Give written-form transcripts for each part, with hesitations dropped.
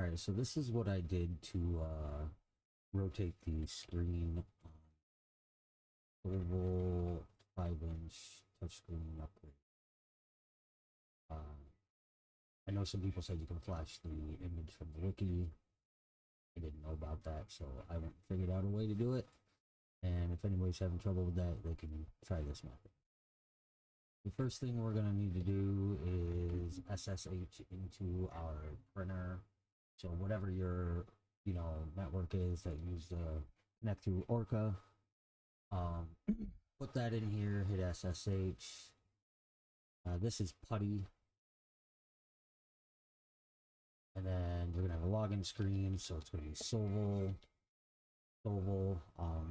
Alright, so this is what I did to rotate the screen on Sovol 5-inch touchscreen upgrade. I know some people said you can flash the image from the wiki. I didn't know about that, so I went and figured out a way to do it. And if anybody's having trouble with that, they can try this method. The first thing we're going to need to do is SSH into our printer. So whatever your, network is that you use to connect through Orca, put that in here, hit SSH. This is putty. And then you're going to have a login screen, so it's going to be Sovol.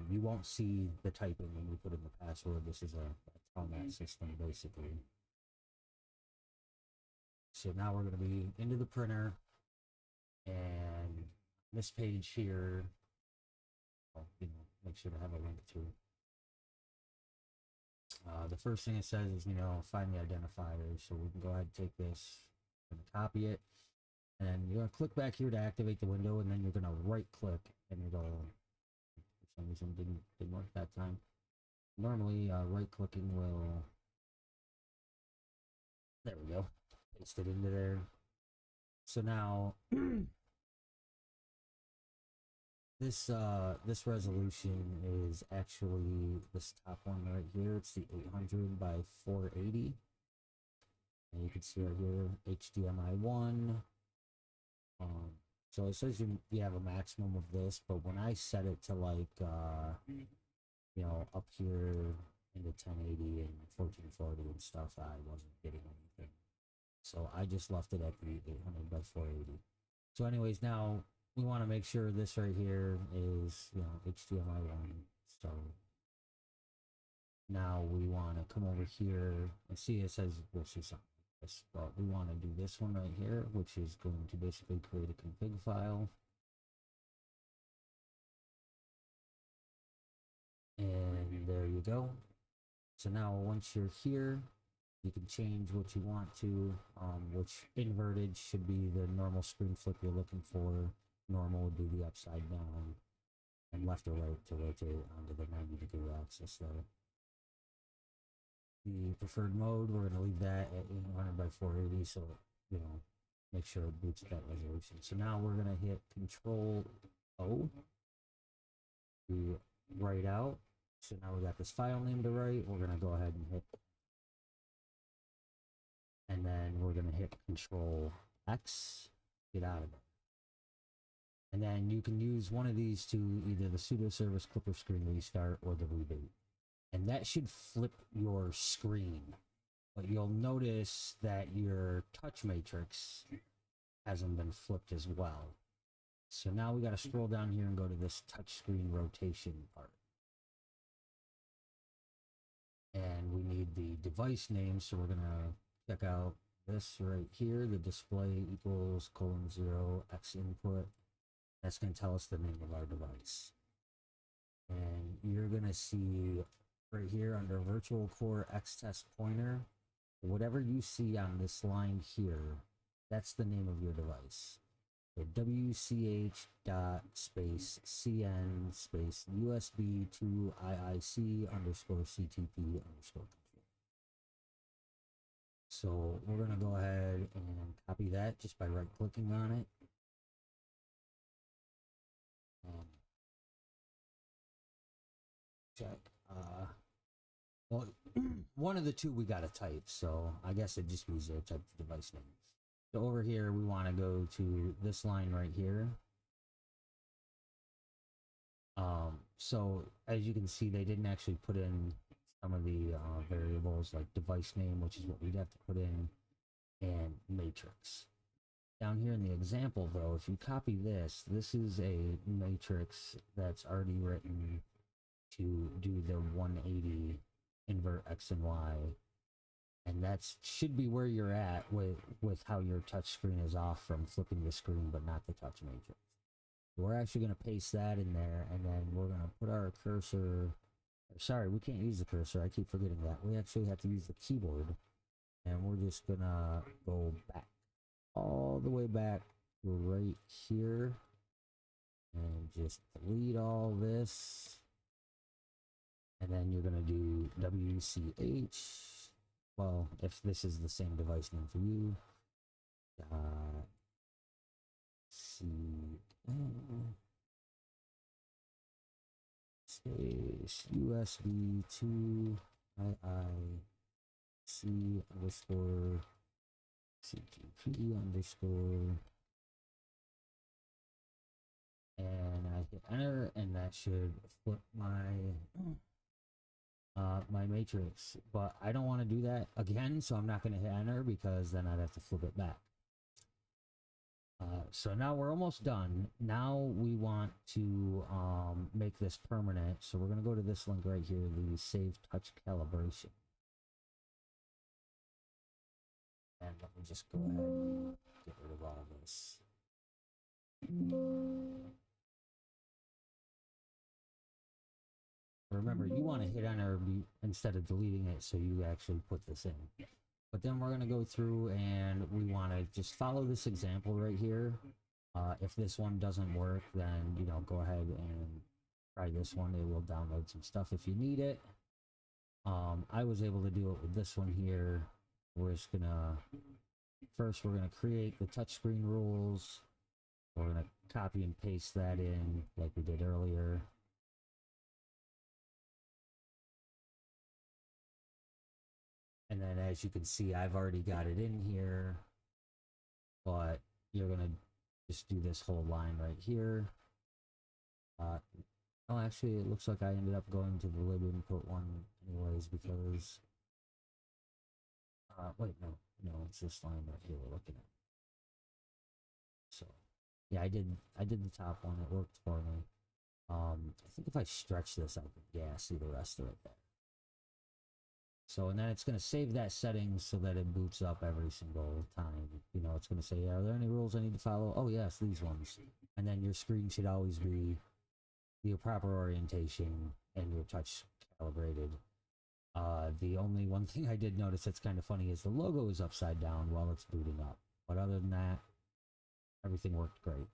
You won't see the typing when you put in the password. This is a telnet system, basically. So now we're going to be into the printer, and this page here, make sure to have a link to. The first thing it says is, find the identifier. So we can go ahead and take this and copy it. And you're going to click back here to activate the window, and then you're going to right click, and it'll, for some reason, didn't work that time. Normally, right clicking will, there we go, paste it into there. So now, this resolution is actually this top one right here. It's the 800 by 480. And you can see right here, HDMI 1. So it says you have a maximum of this, but when I set it to like, up here into 1080 and 1440 and stuff, I wasn't getting anything. So I just left it at the 800 by 480. So anyways, now we want to make sure this right here is, HDMI 1. So now we want to come over here and see it says we'll see something. But we want to do this one right here, which is going to basically create a config file. And there you go. So now once you're here, you can change what you want to, which inverted should be the normal screen flip you're looking for. Normal would be the upside down, and left or right to rotate onto the 90-degree axis there. The preferred mode, we're going to leave that at 800 by 480, so make sure it boots that resolution. So now we're going to hit Control O to write out. So now we got this file name to write. We're going to go ahead and hit, and then we're going to hit Control X, get out of it. And then you can use one of these to either the pseudo service Klipper screen restart or the reboot. And that should flip your screen. But you'll notice that your touch matrix hasn't been flipped as well. So now we got to scroll down here and go to this touch screen rotation part. And we need the device name, so we're going to check out this right here, the display equals :0 X input. That's going to tell us the name of our device. And you're going to see right here under virtual core X test pointer, whatever you see on this line here, that's the name of your device. So WCH dot space CN space USB to IIC underscore CTP underscore control. So we're going to go ahead and copy that just by right clicking on it. Check. Well, one of the two we got to type, so I guess it just means to type the device name. So over here, we want to go to this line right here. So as you can see, they didn't actually put in some of the variables like device name, which is what we'd have to put in, and matrix. Down here in the example, though, if you copy this, this is a matrix that's already written to do the 180 invert X and Y, and that should be where you're at with how your touch screen is off from flipping the screen, but not the touch matrix. We're actually going to paste that in there, and then we're going to put our cursor. Sorry, we can't use the cursor. I keep forgetting that. We actually have to use the keyboard, and we're just going to go back, all the way back right here and just delete all this. And then you're going to do WCH. Well, if this is the same device name for you, CN space USB 2 IIC underscore CGP underscore, and I hit enter, and that should flip my my matrix. But I don't want to do that again, so I'm not going to hit enter because then I'd have to flip it back. So now we're almost done. Now we want to make this permanent. So we're going to go to this link right here, the Save Touch Calibration. And let me just go ahead and get rid of all this. Remember, you want to hit enter instead of deleting it so you actually put this in. But then we're going to go through and we want to just follow this example right here. If this one doesn't work, then, you know, go ahead and try this one. It will download some stuff if you need it. I was able to do it with this one here. We're just going to, first we're going to create the touchscreen rules. We're going to copy and paste that in like we did earlier. And then as you can see, I've already got it in here, but you're going to just do this whole line right here. Oh, actually, it looks like I ended up going to the lib input one anyways because, wait, no, it's this line right here we're looking at. So, yeah, I did the top one. It worked for me. I think if I stretch this, I can, yeah, see the rest of it there. So, and then it's going to save that setting so that it boots up every single time. You know, it's going to say, are there any rules I need to follow? Oh, yes, these ones. And then your screen should always be your proper orientation and your touch calibrated. The only one thing I did notice that's kind of funny is the logo is upside down while it's booting up. But other than that, everything worked great.